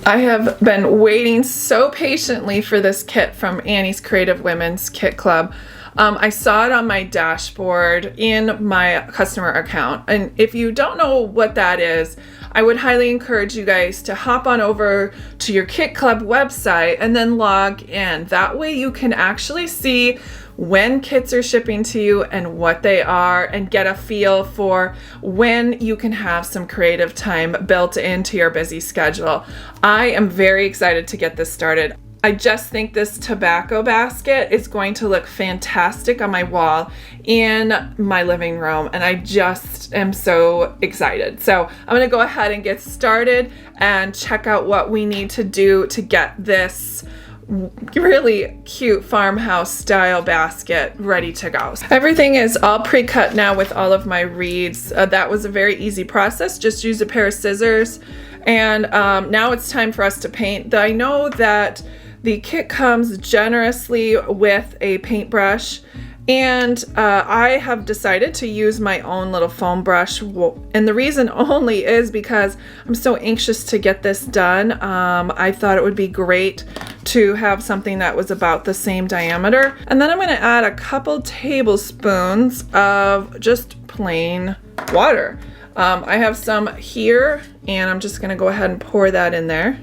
I have been waiting so patiently for this kit from Annie's Creative Women's Kit Club. I saw it on my dashboard in my customer account. And if you don't know what that is, I would highly encourage you guys to hop on over to your Kit Club website and then log in. That way you can actually see when kits are shipping to you and what they are, and get a feel for when you can have some creative time built into your busy schedule. I am very excited to get this started. I just think this tobacco basket is going to look fantastic on my wall in my living room, and I just am so excited. So I'm going to go ahead and get started and check out what we need to do to get this really cute farmhouse style basket ready to go. Everything is all pre-cut now with all of my reeds. That was a very easy process. Just use a pair of scissors, and now it's time for us to paint. I know that the kit comes generously with a paintbrush, and I have decided to use my own little foam brush, and the reason only is because I'm so anxious to get this done. I thought it would be great to have something that was about the same diameter. And then I'm going to add a couple tablespoons of just plain water. I have some here, and I'm just going to go ahead and pour that in there.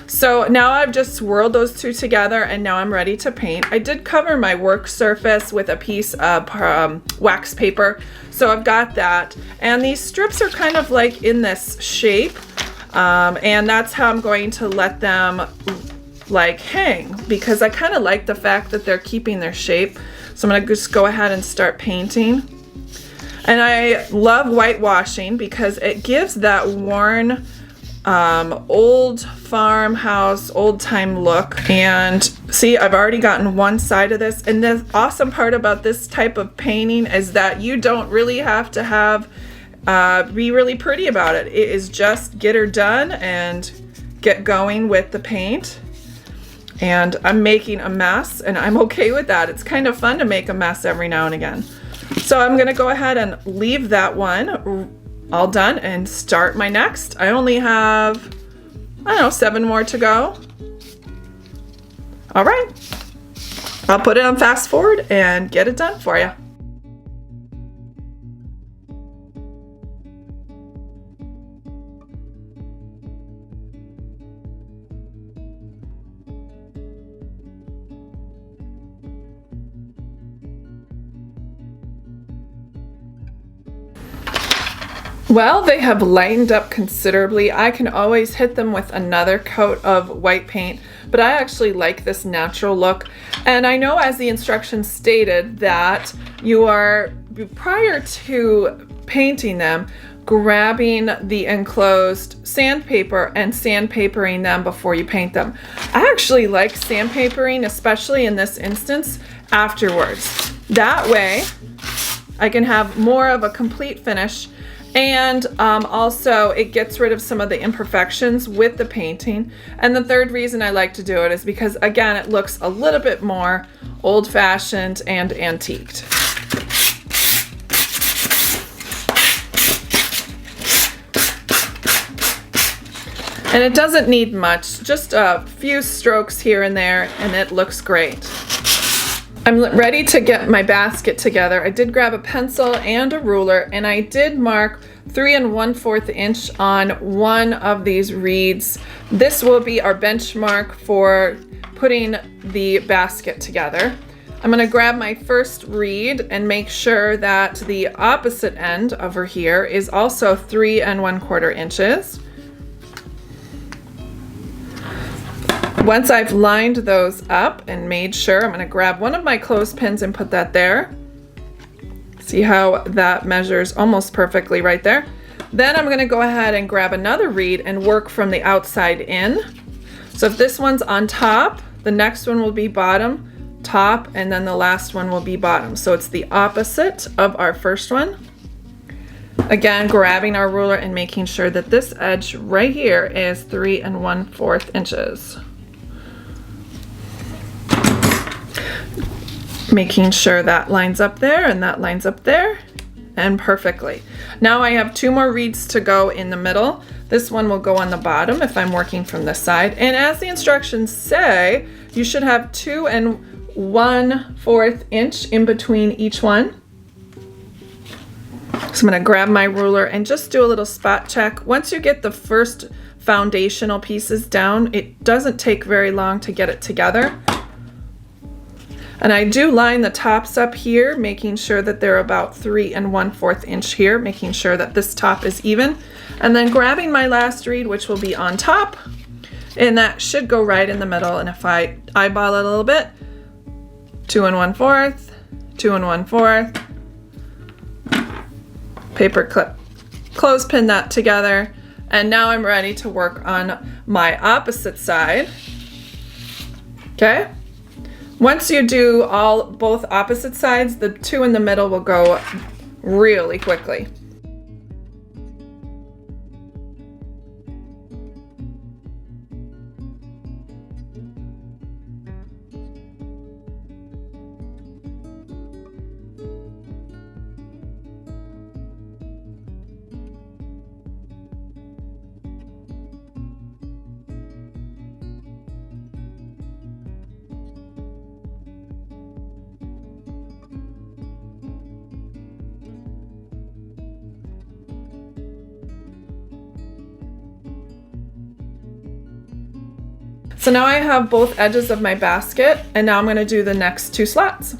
So now I've just swirled those two together, and now I'm ready to paint. I did cover my work surface with a piece of wax paper, so I've got that. And these strips are kind of like in this shape, and that's how I'm going to let them like hang, because I kind of like the fact that they're keeping their shape. So I'm going to just go ahead and start painting. And I love whitewashing because it gives that worn old farmhouse, old time look. And see, I've already gotten one side of this, and the awesome part about this type of painting is that you don't really have to have be really pretty about it. It is just get her done and get going with the paint. And I'm making a mess, and I'm okay with that. It's kind of fun to make a mess every now and again. So I'm gonna go ahead and leave that one all done and start my next. I only have, I don't know, 7 more to go. All right, I'll put it on fast forward and get it done for you. Well, they have lightened up considerably. I can always hit them with another coat of white paint, but I actually like this natural look. And I know, as the instructions stated, that you are, prior to painting them, grabbing the enclosed sandpaper and sandpapering them before you paint them. I actually like sandpapering, especially in this instance, afterwards. That way I can have more of a complete finish. And also it gets rid of some of the imperfections with the painting. And the third reason I like to do it is because, again, it looks a little bit more old-fashioned and antiqued. And it doesn't need much, just a few strokes here and there, and it looks great. I'm ready to get my basket together. I did grab a pencil and a ruler, and I did mark 3 1/4 inch on one of these reeds. This will be our benchmark for putting the basket together. I'm going to grab my first reed and make sure that the opposite end over here is also 3 1/4 inches. Once I've lined those up and made sure, I'm going to grab one of my clothespins and put that there. See how that measures almost perfectly right there. Then I'm going to go ahead and grab another reed and work from the outside in. So if this one's on top, the next one will be bottom, top, and then the last one will be bottom. So it's the opposite of our first one. Again, grabbing our ruler and making sure that this edge right here is 3 1/4 inches. Making sure that lines up there and that lines up there, and perfectly. Now I have 2 more reeds to go in the middle. This one will go on the bottom if I'm working from this side. And as the instructions say, you should have 2 1/4 inch in between each one. So I'm gonna grab my ruler and just do a little spot check. Once you get the first foundational pieces down, it doesn't take very long to get it together. And I do line the tops up here, making sure that they're about 3 1/4 inch here, making sure that this top is even. And then grabbing my last reed, which will be on top, and that should go right in the middle. And if I eyeball it a little bit, 2 1/4, 2 1/4, paper clip, clothespin that together. And now I'm ready to work on my opposite side. Okay? Once you do both opposite sides, the 2 in the middle will go really quickly. So now I have both edges of my basket, and now I'm going to do the next 2 slots.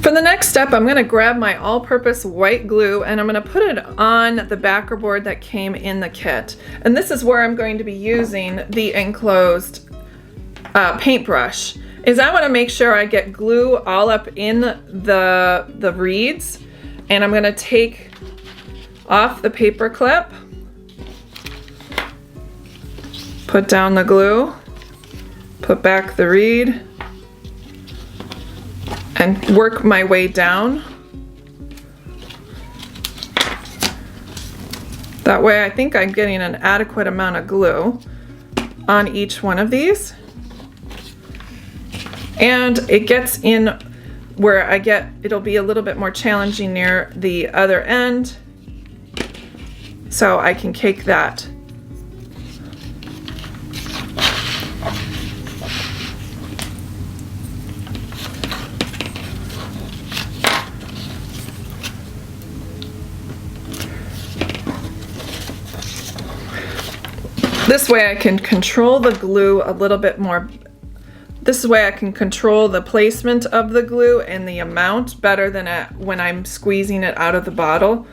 For the next step, I'm going to grab my all-purpose white glue and I'm going to put it on the backer board that came in the kit. And this is where I'm going to be using the enclosed paintbrush. I want to make sure I get glue all up in the reeds, and I'm going to take off the paper clip. Put down the glue, put back the reed, and work my way down. That way I think I'm getting an adequate amount of glue on each one of these. And it gets in where it'll be a little bit more challenging near the other end, so I can cake that. This way I can control the glue a little bit more. This way I can control the placement of the glue and the amount better than when I'm squeezing it out of the bottle.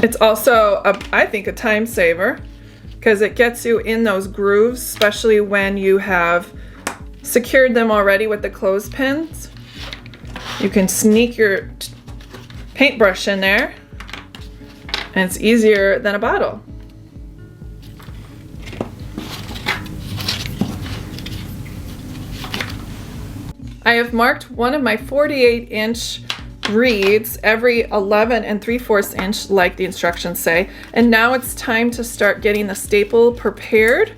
It's also, I think, a time saver because it gets you in those grooves, especially when you have secured them already with the clothespins. You can sneak your paintbrush in there, and it's easier than a bottle. I have marked one of my 48-inch reeds every 11 3/4 inch like the instructions say, and now it's time to start getting the staple prepared.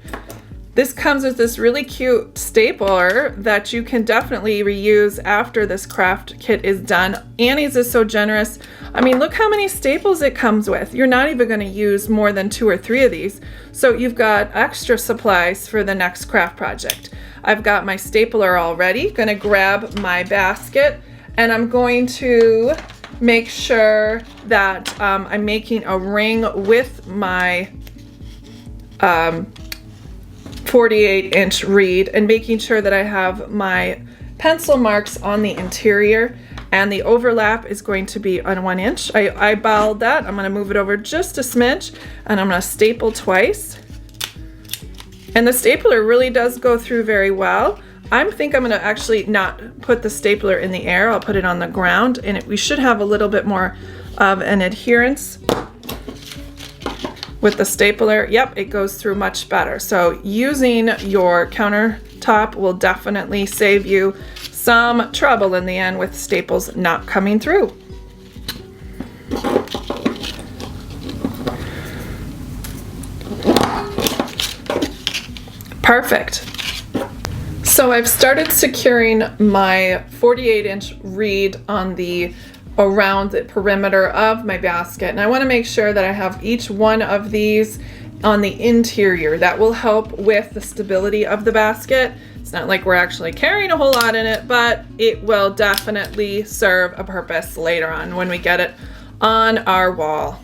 This comes with this really cute stapler that you can definitely reuse after this craft kit is done. Annie's is so generous. I mean, look how many staples it comes with. You're not even going to use more than 2 or 3 of these, so you've got extra supplies for the next craft project. I've got my stapler already. Going to grab my basket, and I'm going to make sure that I'm making a ring with my 48-inch reed, and making sure that I have my pencil marks on the interior, and the overlap is going to be on 1 inch. I eyeballed that. I'm going to move it over just a smidge, and I'm going to staple twice. And the stapler really does go through very well. I think I'm going to actually not put the stapler in the air. I'll put it on the ground, and we should have a little bit more of an adherence with the stapler. Yep, it goes through much better. So using your countertop will definitely save you some trouble in the end with staples not coming through. Perfect. So I've started securing my 48-inch reed on around the perimeter of my basket, and I want to make sure that I have each one of these on the interior. That will help with the stability of the basket. It's not like we're actually carrying a whole lot in it, but it will definitely serve a purpose later on when we get it on our wall.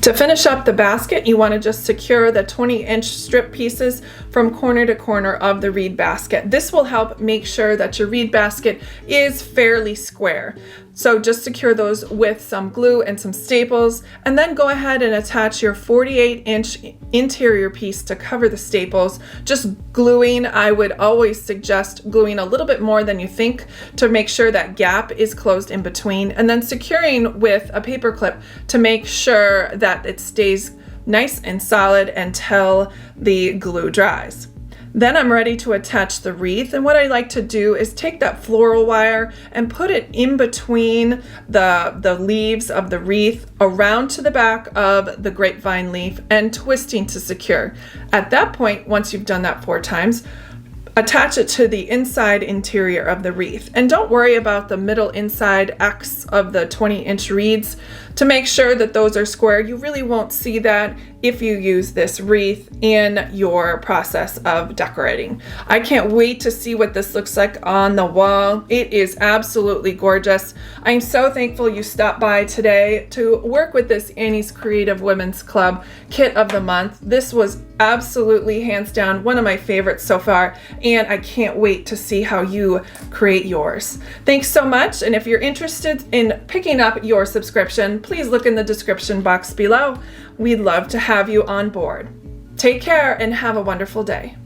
To finish up the basket, you want to just secure the 20-inch strip pieces from corner to corner of the reed basket. This will help make sure that your reed basket is fairly square. So just secure those with some glue and some staples, and then go ahead and attach your 48-inch interior piece to cover the staples. Just gluing, I would always suggest gluing a little bit more than you think to make sure that gap is closed in between, and then securing with a paper clip to make sure that it stays nice and solid until the glue dries. Then I'm ready to attach the wreath, and what I like to do is take that floral wire and put it in between the leaves of the wreath around to the back of the grapevine leaf and twisting to secure. At that point, once you've done that 4 times, attach it to the inside interior of the wreath. And don't worry about the middle inside X of the 20-inch reeds. To make sure that those are square, you really won't see that if you use this wreath in your process of decorating. I can't wait to see what this looks like on the wall. It is absolutely gorgeous. I'm so thankful you stopped by today to work with this Annie's Creative Women's Club Kit of the Month. This was absolutely hands down one of my favorites so far, and I can't wait to see how you create yours. Thanks so much, and if you're interested in picking up your subscription, please look in the description box below. We'd love to have you on board. Take care and have a wonderful day.